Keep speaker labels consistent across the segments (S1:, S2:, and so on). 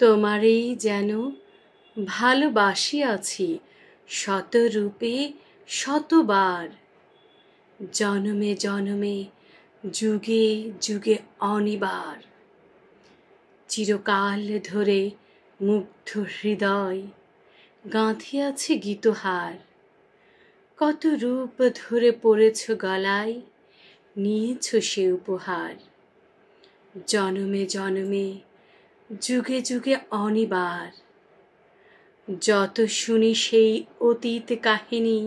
S1: তোমারেই যেন ভালোবাসিয়াছি শতরূপে শতবার, জনমে জনমে যুগে যুগে অনিবার। চিরকাল ধরে মুগ্ধ হৃদয় গাঁথিয়াছে গীতহার, কত রূপ ধরে পড়েছ গলায়, নিয়েছ সে উপহার। জনমে জনমে যুগে যুগে অনিবার, যত শুনি সেই অতীত কাহিনী,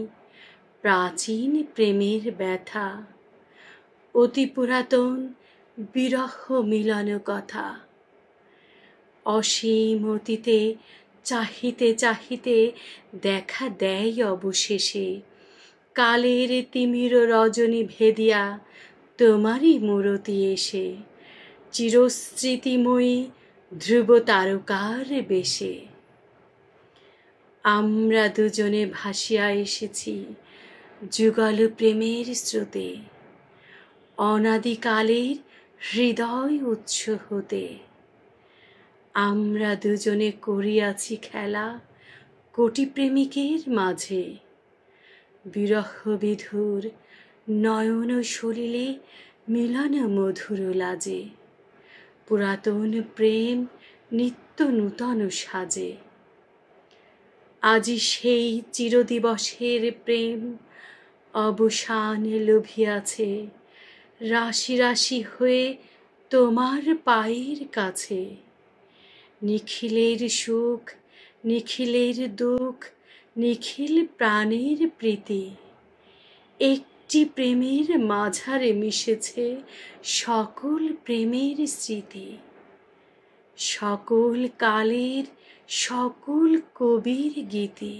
S1: প্রাচীন প্রেমের ব্যথা, অতি পুরাতন বিরহ মিলন কথা। অসীম অতীতে চাহিতে চাহিতে দেখা দেয় অবশেষে, কালের তিমির রজনী ভেদিয়া তোমারই মূরতি এসে, চিরস্মৃতিময়ী ধ্রুব তারকার বেশে। আমরা দুজনে ভাসিয়া এসেছি যুগল প্রেমের স্রোতে, অনাদিকালের হৃদয় উৎস হতে। আমরা দুজনে করিয়াছি খেলা কোটি প্রেমিকের মাঝে, বিরহ বিধুর নয়ন সলিলে মিলন মধুর লাজে, পুরাতন প্রেম নিত্য নূতন সাজে। আজি সেই চিরদিবসের প্রেম অবসান লভিয়াছে, রাশি রাশি হয়ে তোমার পায়ের কাছে। নিখিলের সুখ নিখিলের দুঃখ নিখিল প্রাণের প্রীতি, একটি প্রেমের মাঝারে মিশেছে সকল প্রেমের স্মৃতি। সকল কালের সকল কবির গীতি।